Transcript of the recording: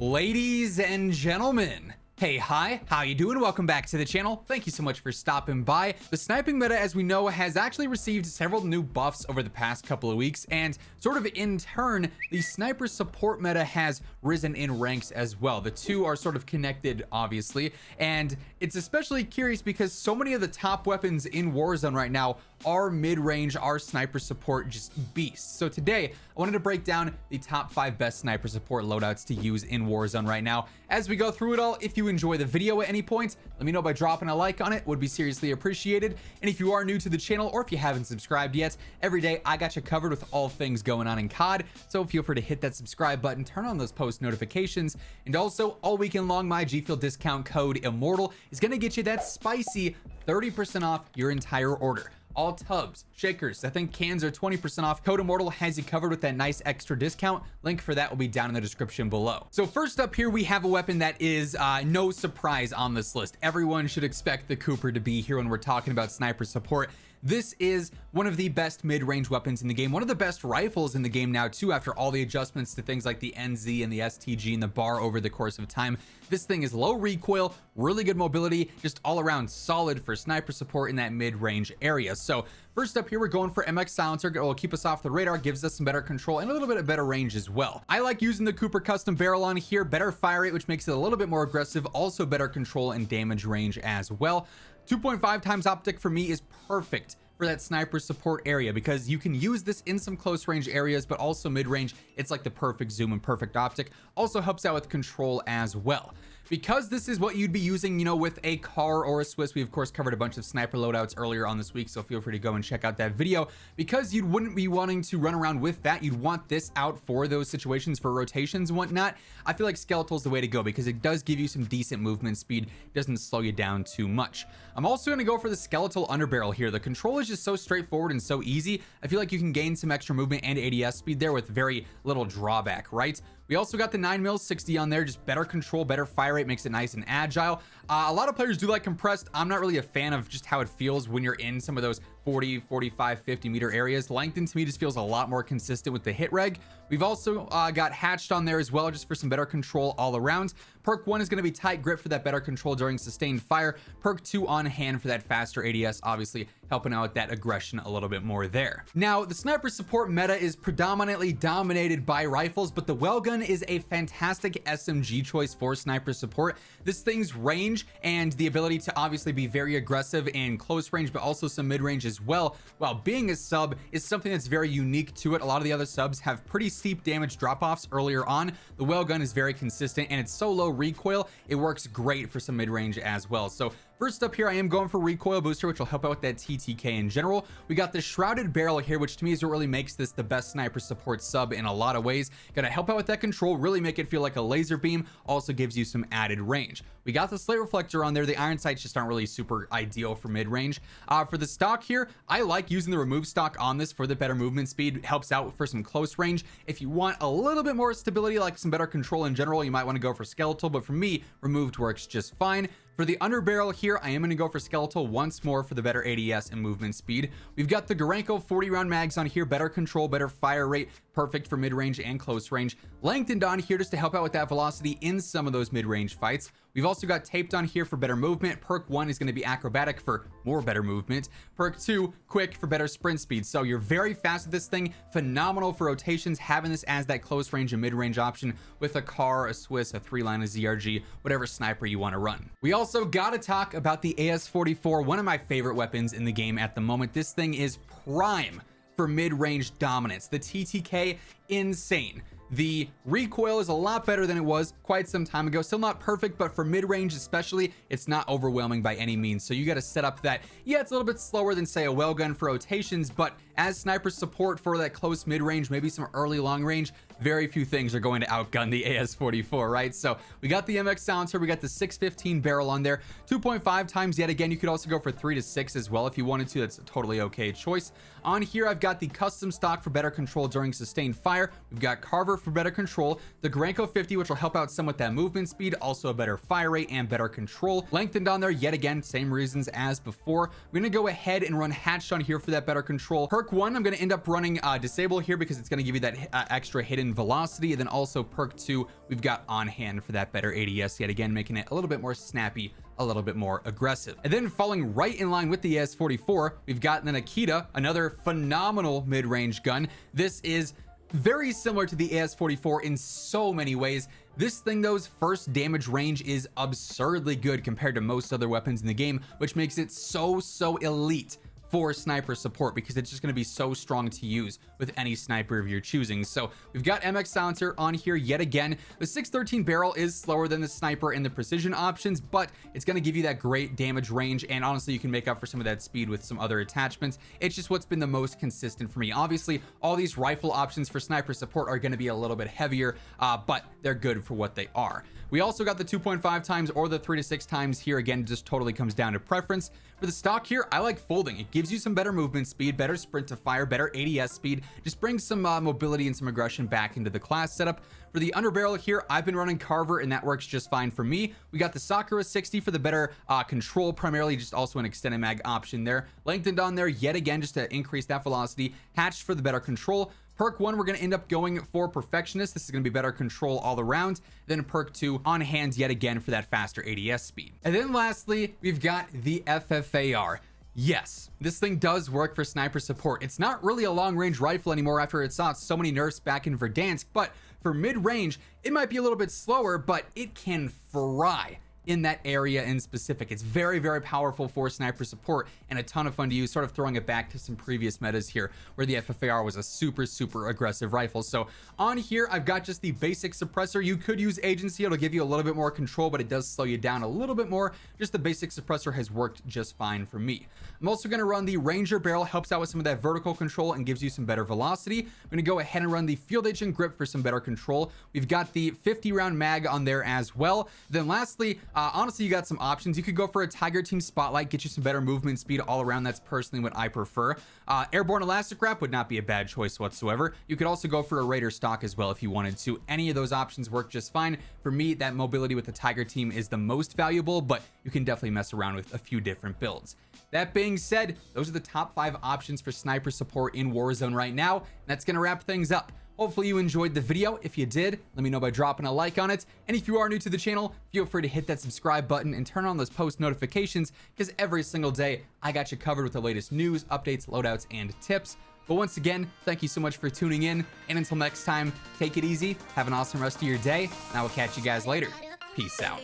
Ladies and gentlemen, hey, hi, how you doing? Welcome back to the channel. Thank you so much for stopping by. The sniping meta, as we know, has actually received several new buffs over the past couple of weeks, and sort of in turn, the sniper support meta has risen in ranks as well. The two are sort of connected, obviously, and it's especially curious because so many of the top weapons in Warzone right now are mid-range, are sniper support just beasts. So today I wanted to break down the top 5 best sniper support loadouts to use in Warzone right now. As we go through it all, if you enjoy the video at any point, let me know by dropping a like on it. Would be seriously appreciated. And if you are new to the channel or if you haven't subscribed yet, every day I got you covered with all things going on in COD, so feel free to hit that subscribe button, turn on those post notifications, and also all weekend long my G Fuel discount code WhosImmortal is going to get you that spicy 30% off your entire order. All tubs, shakers, I think cans are 20% off. Code WhosImmortal has you covered with that nice extra discount. Link for that will be down in the description below. So first up here, we have a weapon that is no surprise on this list. Everyone should expect the Cooper to be here when we're talking about sniper support. This is one of the best mid-range weapons in the game, one of the best rifles in the game now too, after all the adjustments to things like the NZ and the STG and the bar over the course of time. This thing is low recoil, really good mobility, just all around solid for sniper support in that mid-range area. So first up here, we're going for MX silencer. It will keep us off the radar, gives us some better control and a little bit of better range as well. I like using the Cooper custom barrel on here, better fire rate, which makes it a little bit more aggressive, also better control and damage range as well. 2.5 times optic for me is perfect for that sniper support area because you can use this in some close range areas, but also mid range. It's like the perfect zoom and perfect optic. Also helps out with control as well. Because this is what you'd be using, you know, with a car or a Swiss. We of course covered a bunch of sniper loadouts earlier on this week, so feel free to go and check out that video. Because you wouldn't be wanting to run around with that, you'd want this out for those situations, for rotations and whatnot. I feel like skeletal is the way to go because it does give you some decent movement speed, doesn't slow you down too much. I'm also going to go for the skeletal underbarrel here. The control is just so straightforward and so easy. I feel like you can gain some extra movement and ADS speed there with very little drawback, right? We also got the 9mm 60 on there, just better control, better fire rate, makes it nice and agile. A lot of players do like compressed. I'm not really a fan of just how it feels when you're in some of those 40, 45, 50 meter areas. Lengthened to me just feels a lot more consistent with the hit reg. We've also got hatched on there as well, just for some better control all around. Perk 1 is going to be tight grip for that better control during sustained fire. Perk 2 on hand for that faster ADS, obviously helping out with that aggression a little bit more there. Now, the sniper support meta is predominantly dominated by rifles, but the Welgun is a fantastic SMG choice for sniper support. This thing's range and the ability to obviously be very aggressive in close range, but also some mid-range as well, while being a sub, is something that's very unique to it. A lot of the other subs have pretty steep damage drop-offs earlier on. The Welgun is very consistent and it's so low recoil, it works great for some mid-range as well. So first up here, I am going for recoil booster, which will help out with that TTK in general. We got the shrouded barrel here, which to me is what really makes this the best sniper support sub in a lot of ways. Gonna help out with that control, really make it feel like a laser beam, also gives you some added range. We got the slate reflector on there. The iron sights just aren't really super ideal for mid-range. For the stock here, I like using the remove stock on this for the better movement speed. It helps out for some close range. If you want a little bit more stability, like some better control in general, you might want to go for skeletal, but for me, removed works just fine. For the underbarrel here, I am going to go for skeletal once more for the better ADS and movement speed. We've got the Gorenko 40 round mags on here, better control, better fire rate, perfect for mid-range and close range. Lengthened on here just to help out with that velocity in some of those mid-range fights. We've also got taped on here for better movement. Perk 1 is going to be acrobatic for more better movement. Perk 2, quick for better sprint speed. So you're very fast with this thing, phenomenal for rotations, having this as that close range and mid-range option with a car, a Swiss, a 3-line, a ZRG, whatever sniper you want to run. We also got to talk about the AS44, one of my favorite weapons in the game at the moment. This thing is prime for mid-range dominance. The TTK, insane. The recoil is a lot better than it was quite some time ago. Still not perfect, but for mid-range especially, it's not overwhelming by any means. So you got to set up that, yeah, it's a little bit slower than say a Welgun for rotations, but as sniper support for that close mid-range, maybe some early long range, very few things are going to outgun the AS44, right? So we got the MX silencer, we got the 615 barrel on there, 2.5 times yet again. You could also go for 3 to 6 as well if you wanted to. That's a totally okay choice. On here, I've got the custom stock for better control during sustained fire. We've got Carver for better control, the Gorenko 50, which will help out some with that movement speed, also a better fire rate and better control. Lengthened on there yet again, same reasons as before. We're gonna go ahead and run hatched on here for that better control. Perk 1, I'm gonna end up running disable here because it's gonna give you that extra hidden in velocity. And then also perk 2, we've got on hand for that better ADS yet again, making it a little bit more snappy, a little bit more aggressive. And then falling right in line with the AS44, we've got the Nikita, another phenomenal mid-range gun. This is very similar to the AS44 in so many ways. This thing, though's first damage range is absurdly good compared to most other weapons in the game, which makes it so elite for sniper support, because it's just going to be so strong to use with any sniper of your choosing. So we've got MX silencer on here yet again. The 613 barrel is slower than the sniper in the precision options, but it's going to give you that great damage range, and honestly you can make up for some of that speed with some other attachments. It's just what's been the most consistent for me. Obviously all these rifle options for sniper support are going to be a little bit heavier, but they're good for what they are. We also got the 2.5 times or the 3 to 6 times here. Again, it just totally comes down to preference. For the stock here, I like folding. It gives you some better movement speed, better sprint to fire, better ADS speed, just brings some mobility and some aggression back into the class setup. For the underbarrel here, I've been running Carver and that works just fine for me. We got the Sakura 60 for the better control, primarily just also an extended mag option there. Lengthened on there yet again just to increase that velocity. Hatched for the better control. Perk 1, we're going to end up going for Perfectionist. This is going to be better control all around. Then perk 2, on hand yet again for that faster ADS speed. And then lastly, we've got the FFAR. Yes, this thing does work for sniper support. It's not really a long-range rifle anymore after it saw so many nerfs back in Verdansk, but for mid-range, it might be a little bit slower, but it can fry in that area in specific. It's very powerful for sniper support and a ton of fun to use, sort of throwing it back to some previous metas here where the FFAR was a super aggressive rifle. So on here I've got just the basic suppressor. You could use agency, it'll give you a little bit more control, but it does slow you down a little bit more. Just the basic suppressor has worked just fine for me. I'm also going to run the Ranger barrel, helps out with some of that vertical control and gives you some better velocity. I'm going to go ahead and run the Field Agent grip for some better control. We've got the 50 round mag on there as well. Then lastly, honestly, you got some options. You could go for a Tiger Team Spotlight, get you some better movement speed all around. That's personally what I prefer. Airborne Elastic Wrap would not be a bad choice whatsoever. You could also go for a Raider stock as well if you wanted to. Any of those options work just fine. For me, that mobility with the Tiger Team is the most valuable, but you can definitely mess around with a few different builds. That being said, those are the top 5 options for sniper support in Warzone right now. And that's going to wrap things up. Hopefully you enjoyed the video. If you did, let me know by dropping a like on it. And if you are new to the channel, feel free to hit that subscribe button and turn on those post notifications, because every single day I got you covered with the latest news, updates, loadouts, and tips. But once again, thank you so much for tuning in. And until next time, take it easy. Have an awesome rest of your day. And I will catch you guys later. Peace out.